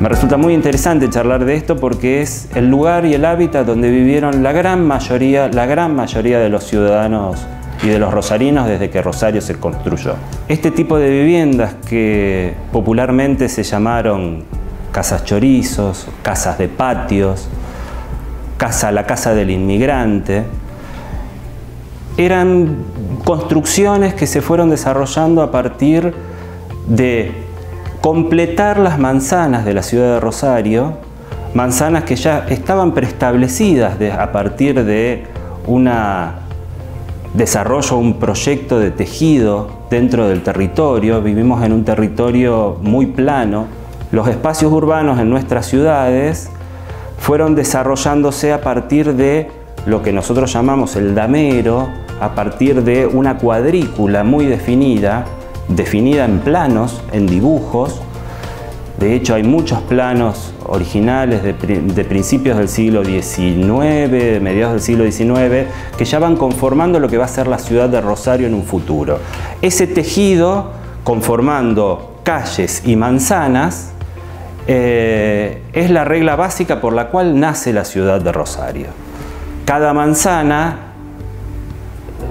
Me resulta muy interesante charlar de esto porque es el lugar y el hábitat donde vivieron la gran mayoría de los ciudadanos y de los rosarinos desde que Rosario se construyó. Este tipo de viviendas que popularmente se llamaron casas chorizos, casas de patios, la casa del inmigrante, eran construcciones que se fueron desarrollando a partir de completar las manzanas de la ciudad de Rosario, manzanas que ya estaban preestablecidas a partir de un proyecto de tejido dentro del territorio. Vivimos en un territorio muy plano. Los espacios urbanos en nuestras ciudades fueron desarrollándose a partir de lo que nosotros llamamos el damero, a partir de una cuadrícula muy definida en planos, en dibujos. De hecho, hay muchos planos originales de principios del siglo XIX, de mediados del siglo XIX, que ya van conformando lo que va a ser la ciudad de Rosario en un futuro. Ese tejido, conformando calles y manzanas, es la regla básica por la cual nace la ciudad de Rosario. Cada manzana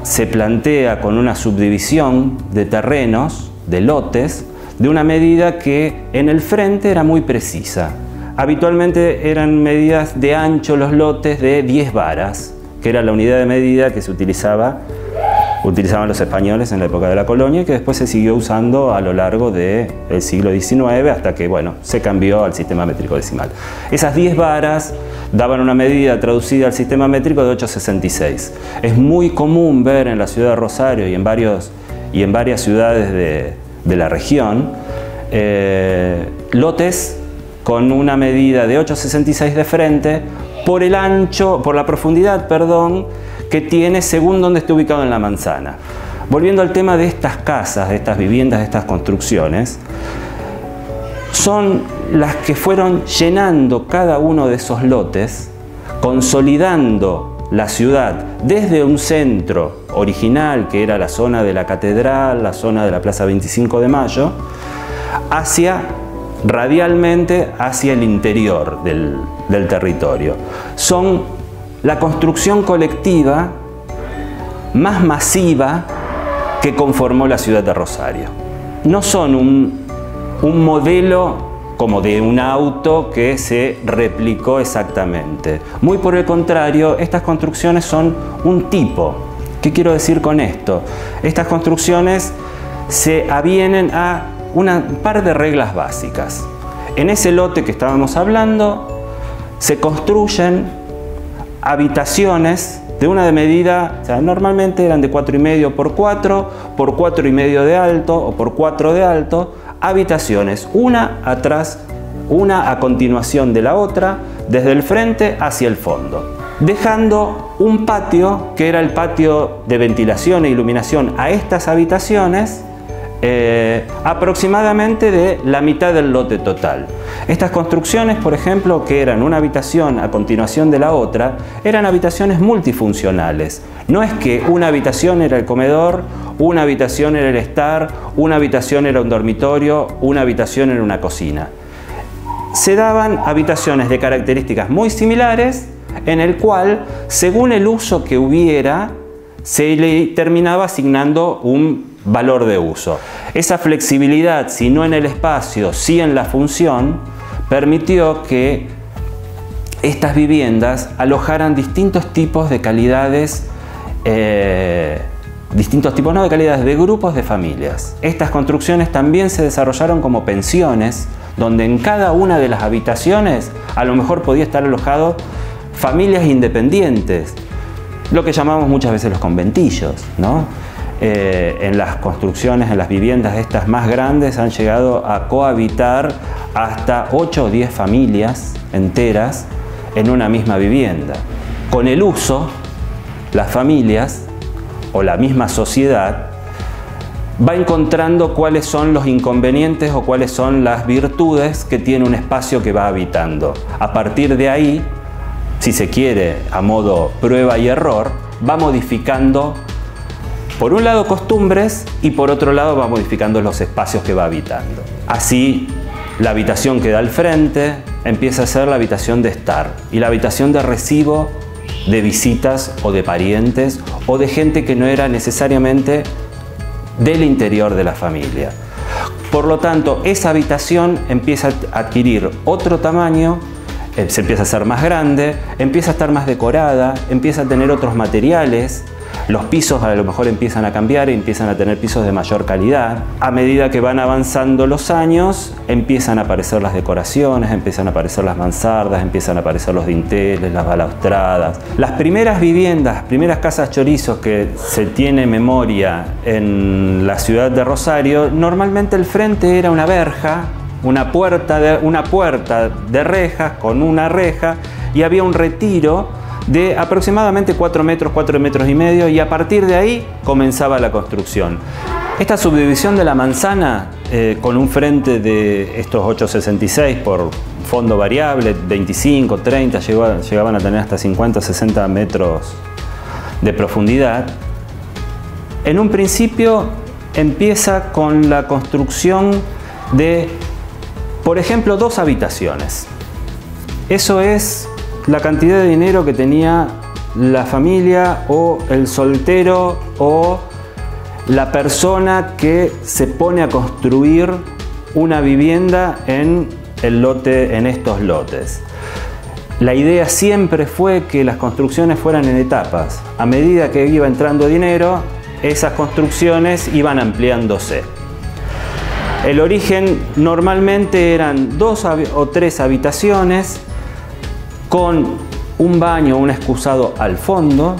se plantea con una subdivisión de terrenos, de lotes, de una medida que en el frente era muy precisa. Habitualmente eran medidas de ancho los lotes de 10 varas, que era la unidad de medida que utilizaban los españoles en la época de la colonia y que después se siguió usando a lo largo del siglo XIX hasta que, bueno, se cambió al sistema métrico decimal. Esas 10 varas daban una medida traducida al sistema métrico de 8,66. Es muy común ver en la ciudad de Rosario y en varias ciudades de la región lotes con una medida de 8,66 de frente por la profundidad, que tiene según dónde esté ubicado en la manzana. Volviendo al tema de estas casas, de estas viviendas, de estas construcciones, son las que fueron llenando cada uno de esos lotes, consolidando la ciudad desde un centro original, que era la zona de la Catedral, la zona de la Plaza 25 de Mayo, radialmente hacia el interior del territorio. Son la construcción colectiva más masiva que conformó la ciudad de Rosario. No son un modelo como de un auto que se replicó exactamente. Muy por el contrario, estas construcciones son un tipo. ¿Qué quiero decir con esto? Estas construcciones se avienen a un par de reglas básicas. En ese lote que estábamos hablando, se construyen habitaciones de una medida, normalmente eran de 4,5 por 4, por 4,5 de alto o por 4 de alto, habitaciones, una a continuación de la otra, desde el frente hacia el fondo, dejando un patio, que era el patio de ventilación e iluminación a estas habitaciones, aproximadamente de la mitad del lote total. Estas construcciones, por ejemplo, que eran una habitación a continuación de la otra, eran habitaciones multifuncionales. No es que una habitación era el comedor, una habitación era el estar, una habitación era un dormitorio, una habitación era una cocina. Se daban habitaciones de características muy similares, en el cual, según el uso que hubiera, se le terminaba asignando un valor de uso. Esa flexibilidad, si no en el espacio, sí en la función, permitió que estas viviendas alojaran distintos tipos de calidades, de grupos de familias. Estas construcciones también se desarrollaron como pensiones, donde en cada una de las habitaciones a lo mejor podía estar alojado familias independientes, lo que llamamos muchas veces los conventillos, ¿no? En las construcciones, en las viviendas estas más grandes han llegado a cohabitar hasta 8 o 10 familias enteras en una misma vivienda. Con el uso, las familias o la misma sociedad va encontrando cuáles son los inconvenientes o cuáles son las virtudes que tiene un espacio que va habitando. A partir de ahí, si se quiere, a modo prueba y error, va modificando por un lado costumbres y por otro lado va modificando los espacios que va habitando. Así La habitación que da al frente empieza a ser la habitación de estar y la habitación de recibo de visitas o de parientes o de gente que no era necesariamente del interior de la familia. Por lo tanto, esa habitación empieza a adquirir otro tamaño, se empieza a hacer más grande, empieza a estar más decorada, empieza a tener otros materiales. Los pisos a lo mejor empiezan a cambiar y empiezan a tener pisos de mayor calidad. A medida que van avanzando los años, empiezan a aparecer las decoraciones, empiezan a aparecer las mansardas, empiezan a aparecer los dinteles, las balaustradas. Las primeras viviendas, primeras casas chorizos que se tiene memoria en la ciudad de Rosario, normalmente el frente era una verja, una puerta de rejas con una reja y había un retiro de aproximadamente 4 metros y medio y a partir de ahí comenzaba la construcción. Esta subdivisión de la manzana con un frente de estos 8,66 por fondo variable, 25, 30, llegaban a tener hasta 50, 60 metros de profundidad. En un principio empieza con la construcción de, por ejemplo, 2 habitaciones. Eso es la cantidad de dinero que tenía la familia o el soltero o la persona que se pone a construir una vivienda en estos lotes. La idea siempre fue que las construcciones fueran en etapas. A medida que iba entrando dinero, esas construcciones iban ampliándose. El origen normalmente eran 2 o 3 habitaciones con un baño, un excusado al fondo.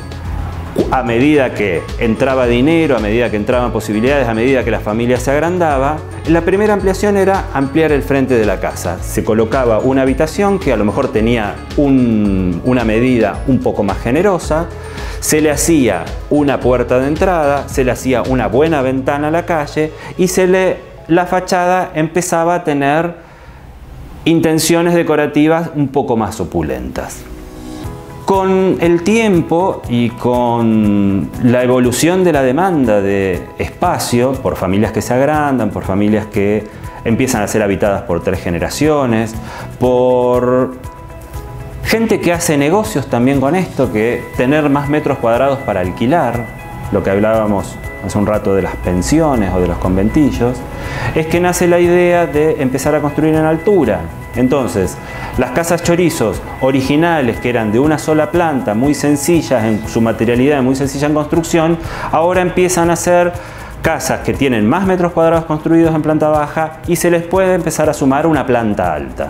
A medida que entraba dinero, a medida que entraban posibilidades, a medida que la familia se agrandaba, la primera ampliación era ampliar el frente de la casa. Se colocaba una habitación que a lo mejor tenía una medida un poco más generosa, se le hacía una puerta de entrada, se le hacía una buena ventana a la calle y la fachada empezaba a tener intenciones decorativas un poco más opulentas. Con el tiempo y con la evolución de la demanda de espacio, por familias que se agrandan, por familias que empiezan a ser habitadas por 3 generaciones, por gente que hace negocios también con esto, que tener más metros cuadrados para alquilar, lo que hablábamos hace un rato de las pensiones o de los conventillos, es que nace la idea de empezar a construir en altura. Entonces, las casas chorizos originales, que eran de una sola planta, muy sencillas en su materialidad, muy sencilla en construcción, ahora empiezan a ser casas que tienen más metros cuadrados construidos en planta baja y se les puede empezar a sumar una planta alta.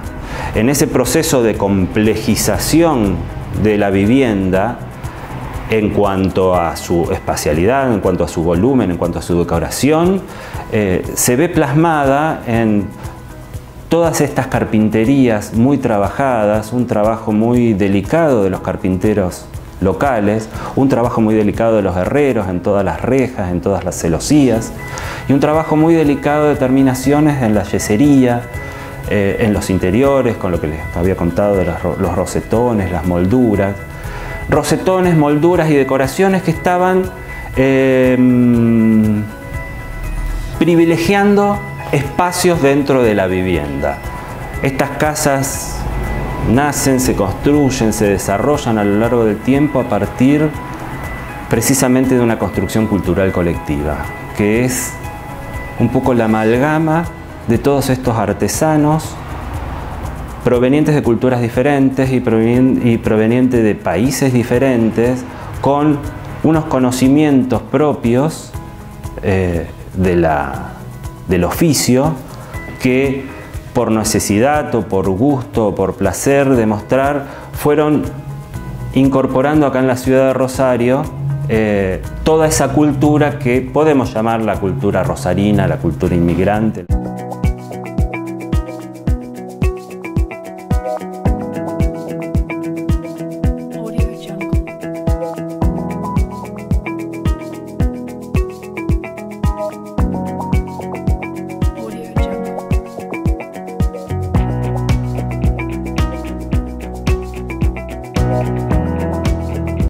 En ese proceso de complejización de la vivienda, en cuanto a su espacialidad, en cuanto a su volumen, en cuanto a su decoración, se ve plasmada en todas estas carpinterías muy trabajadas, un trabajo muy delicado de los carpinteros locales, un trabajo muy delicado de los herreros en todas las rejas, en todas las celosías, y un trabajo muy delicado de terminaciones en la yesería, en los interiores, con lo que les había contado de los rosetones, las molduras. Rosetones, molduras y decoraciones que estaban privilegiando espacios dentro de la vivienda. Estas casas nacen, se construyen, se desarrollan a lo largo del tiempo a partir precisamente de una construcción cultural colectiva, que es un poco la amalgama de todos estos artesanos provenientes de culturas diferentes y provenientes de países diferentes, con unos conocimientos propios del oficio que por necesidad o por gusto o por placer de mostrar fueron incorporando acá en la ciudad de Rosario toda esa cultura que podemos llamar la cultura rosarina, la cultura inmigrante.